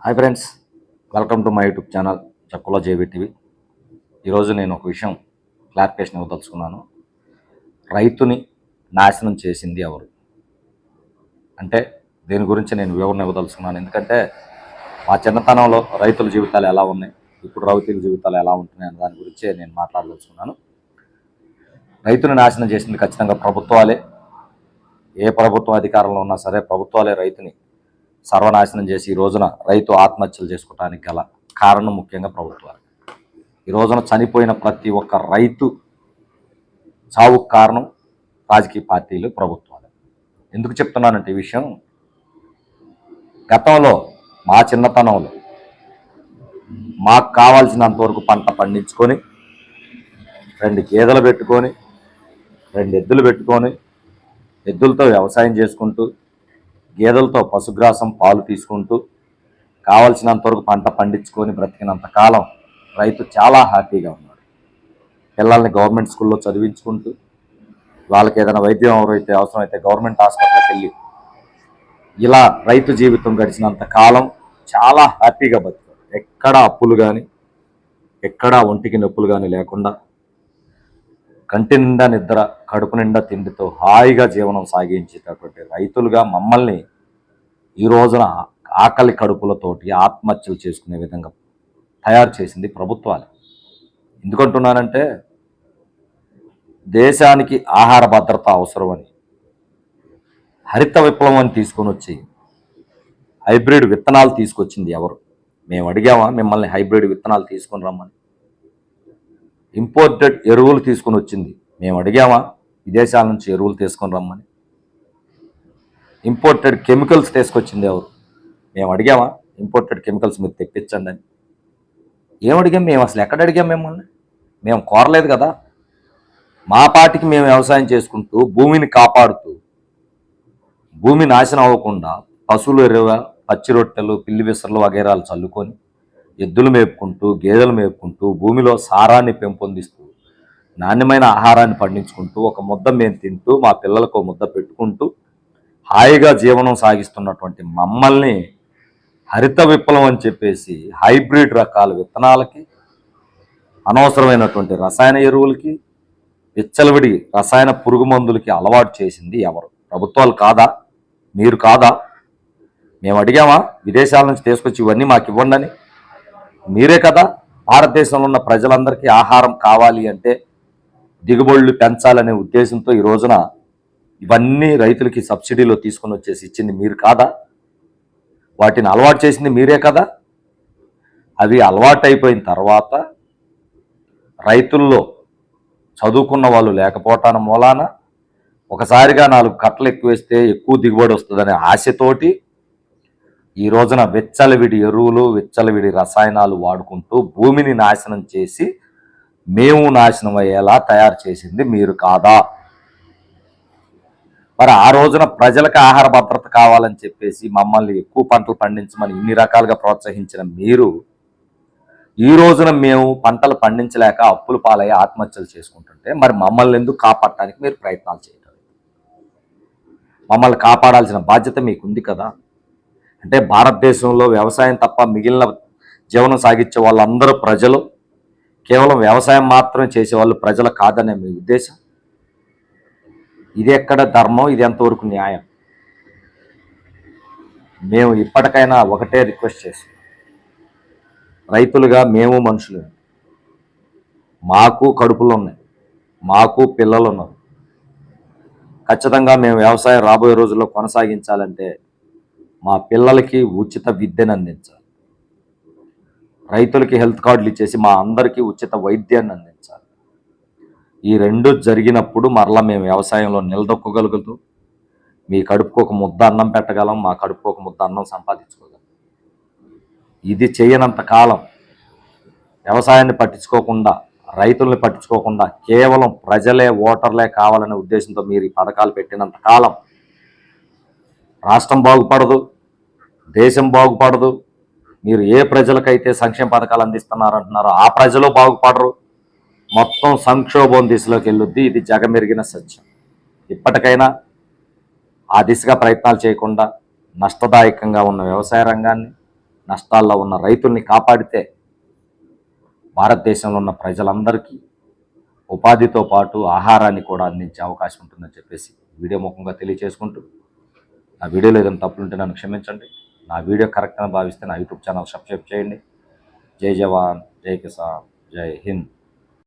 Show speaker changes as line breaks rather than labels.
Hi friends, welcome to my YouTube channel Chakkula JBTV. ఈరోజు నేను ఒక విషయం క్లారిఫికేషన్ ఇవ్వదలుచుకున్నాను. రైతుని నాశనం చేసింది ఎవరు అంటే దీని గురించి నేను వివరణ ఇవ్వదలుచుకున్నాను. ఎందుకంటే మా చిన్నతనంలో రైతుల జీవితాలు ఎలా ఉన్నాయి, ఇప్పుడు రైతుల జీవితాలు ఎలా ఉంటున్నాయి అనే దాని గురించే నేను మాట్లాడదలుచుకున్నాను. రైతుని నాశనం చేసింది ఖచ్చితంగా ప్రభుత్వాలే. ఏ ప్రభుత్వం అధికారంలో ఉన్నా సరే ప్రభుత్వాలే రైతుని సర్వనాశనం చేసి ఈ రోజున రైతు ఆత్మహత్యలు చేసుకోవడానికి గల కారణం ముఖ్యంగా ప్రభుత్వాలు. ఈ రోజున చనిపోయిన ప్రతి ఒక్క రైతు చావుకు కారణం రాజకీయ పార్టీలు, ప్రభుత్వాలు. ఎందుకు చెప్తున్నానంటే ఈ విషయం, గతంలో మా చిన్నతనంలో మాకు కావాల్సినంతవరకు పంట పండించుకొని 2 గేదెలు పెట్టుకొని 2 ఎద్దులు పెట్టుకొని ఎద్దులతో వ్యవసాయం చేసుకుంటూ గేదెలతో పశుగ్రాసం పాలు తీసుకుంటూ కావలసినంతవరకు పంట పండించుకొని బ్రతికినంత కాలం రైతు చాలా హ్యాపీగా ఉన్నాడు. పిల్లల్ని గవర్నమెంట్ స్కూల్లో చదివించుకుంటూ వాళ్ళకి ఏదైనా వైద్యం ఎవరైతే అవసరమైతే గవర్నమెంట్ హాస్పిటల్కి వెళ్ళి ఇలా రైతు జీవితం గడిచినంత కాలం చాలా హ్యాపీగా బతికాడు. ఎక్కడా అప్పులు కానీ ఎక్కడా ఒంటికి నొప్పులు కానీ లేకుండా కంటి నిండా నిద్ర, కడుపు నిండా తిండితో హాయిగా జీవనం సాగించేటటువంటి రైతులుగా మమ్మల్ని ఈ రోజున ఆకలి కడుపులతోటి ఆత్మహత్యలు చేసుకునే విధంగా తయారు చేసింది ప్రభుత్వాలే. ఎందుకంటున్నానంటే దేశానికి ఆహార భద్రత అవసరమని హరిత విప్లవం అని తీసుకొని వచ్చి హైబ్రిడ్ విత్తనాలు తీసుకొచ్చింది ఎవరు? మేము అడిగామా మిమ్మల్ని హైబ్రిడ్ విత్తనాలు తీసుకొని రమ్మని? ఇంపోర్టెడ్ ఎరువులు తీసుకొని వచ్చింది మేము అడిగామా విదేశాల నుంచి ఎరువులు తీసుకొని రమ్మని? ఇంపోర్టెడ్ కెమికల్స్ తీసుకొచ్చింది ఎవరు? మేము అడిగామా ఇంపోర్టెడ్ కెమికల్స్ మీరు తెప్పించండి అని? ఏమడిగాం మేము? అసలు ఎక్కడ అడిగాం మిమ్మల్ని? మేము కోరలేదు కదా. మా పాటికి మేము వ్యవసాయం చేసుకుంటూ భూమిని కాపాడుతూ భూమి నాశనం అవ్వకుండా పశువులు ఎరువ, పచ్చి రొట్టెలు, పిల్లి విసరలు వగైరాలు చల్లుకొని ఎద్దులు మేపుకుంటూ గేదెలు మేపుకుంటూ భూమిలో సారాన్ని పెంపొందిస్తూ నాణ్యమైన ఆహారాన్ని పండించుకుంటూ ఒక ముద్ద మేము తింటూ మా పిల్లలకు ముద్ద పెట్టుకుంటూ హాయిగా జీవనం సాగిస్తున్నటువంటి మమ్మల్ని హరిత విప్లవం అని చెప్పేసి హైబ్రిడ్ రకాల విత్తనాలకి, అనవసరమైనటువంటి రసాయన ఎరువులకి, విచ్చలవిడి రసాయన పురుగు మందులకి అలవాటు చేసింది ఎవరు? ప్రభుత్వాలు కాదా? మీరు కాదా? మేము అడిగామా విదేశాల నుంచి తీసుకొచ్చి ఇవన్నీ మాకు ఇవ్వండి అని? మీరే కదా. భారతదేశంలో ఉన్న ప్రజలందరికీ ఆహారం కావాలి అంటే దిగుబడులు పెంచాలనే ఉద్దేశంతో ఈ రోజున ఇవన్నీ రైతులకి సబ్సిడీలో తీసుకొని వచ్చేసి ఇచ్చింది మీరు కాదా? వాటిని అలవాటు చేసింది మీరే కదా. అవి అలవాటు అయిపోయిన తర్వాత రైతుల్లో చదువుకున్న వాళ్ళు లేకపోవటాన మూలాన ఒకసారిగా 4 కట్టలు ఎక్కువ వేస్తే ఎక్కువ దిగుబడి వస్తుందనే ఆశతోటి ఈ రోజున విచ్చలవిడి ఎరువులు, విచ్చలవిడి రసాయనాలు వాడుకుంటూ భూమిని నాశనం చేసి మేము నాశనం అయ్యేలా తయారు చేసింది మీరు కాదా? మరి ఆ రోజున ప్రజలకు ఆహార భద్రత కావాలని చెప్పేసి మమ్మల్ని ఎక్కువ పంటలు పండించమని ఇన్ని రకాలుగా ప్రోత్సహించిన మీరు ఈ రోజున మేము పంటలు పండించలేక అప్పులు పాలయ్యి ఆత్మహత్యలు చేసుకుంటుంటే మరి మమ్మల్ని ఎందుకు కాపాడటానికి మీరు ప్రయత్నాలు చేయటం? మమ్మల్ని కాపాడాల్సిన బాధ్యత మీకుంది కదా. అంటే భారతదేశంలో వ్యవసాయం తప్ప మిగిలిన జీవనం సాగించే వాళ్ళందరూ ప్రజలు, కేవలం వ్యవసాయం మాత్రమే చేసేవాళ్ళు ప్రజలు కాదనే మీ ఉద్దేశం? ఇది ఎక్కడ ధర్మం? ఇది ఎంతవరకు న్యాయం? మేము ఇప్పటికైనా ఒకటే రిక్వెస్ట్ చేస్తాం, రైతులుగా మేము మనుషులు, మాకు కడుపులు ఉన్నాయి, మాకు పిల్లలు ఉన్నారు. ఖచ్చితంగా మేము వ్యవసాయం రాబోయే రోజుల్లో కొనసాగించాలంటే మా పిల్లలకి ఉచిత విద్యను అందించాలి, రైతులకి హెల్త్ కార్డులు ఇచ్చేసి మా అందరికీ ఉచిత వైద్యాన్ని అందించాలి. ఈ 2 జరిగినప్పుడు మరలా మేము వ్యవసాయంలో నిలదొక్కగలుగుతూ మీ కడుపుకు ఒక ముద్ద అన్నం పెట్టగలం, మా కడుపుకు ఒక ముద్ద అన్నం సంపాదించుకోగలం. ఇది చేయనంత కాలం వ్యవసాయాన్ని పట్టించుకోకుండా, రైతుల్ని పట్టించుకోకుండా కేవలం ప్రజలే, ఓటర్లే కావాలనే ఉద్దేశంతో మీరు ఈ పథకాలు పెట్టినంత కాలం రాష్ట్రం బాగుపడదు, దేశం బాగుపడదు. మీరు ఏ ప్రజలకైతే సంక్షేమ పథకాలు అందిస్తున్నారంటున్నారో ఆ ప్రజలు బాగుపడరు. మొత్తం సంక్షోభం దిశలోకి వెళ్ళొద్ది. ఇది జగమెరిగిన సత్యం. ఇప్పటికైనా ఆ దిశగా ప్రయత్నాలు చేయకుండా నష్టదాయకంగా ఉన్న వ్యవసాయ రంగాన్ని నష్టాల్లో ఉన్న రైతుల్ని కాపాడితే భారతదేశంలో ఉన్న ప్రజలందరికీ ఉపాధితో పాటు ఆహారాన్ని కూడా అందించే అవకాశం ఉంటుందని చెప్పేసి వీడియో ముఖంగా తెలియజేసుకుంటూ, నా వీడియోలో ఏదైనా తప్పులుంటే నన్ను క్షమించండి. నా వీడియో కరెక్ట్ అని భావిస్తే నా యూట్యూబ్ ఛానల్ సబ్స్క్రైబ్ చేయండి. జై జవాన్, జై కిసాన్, జై హింద్.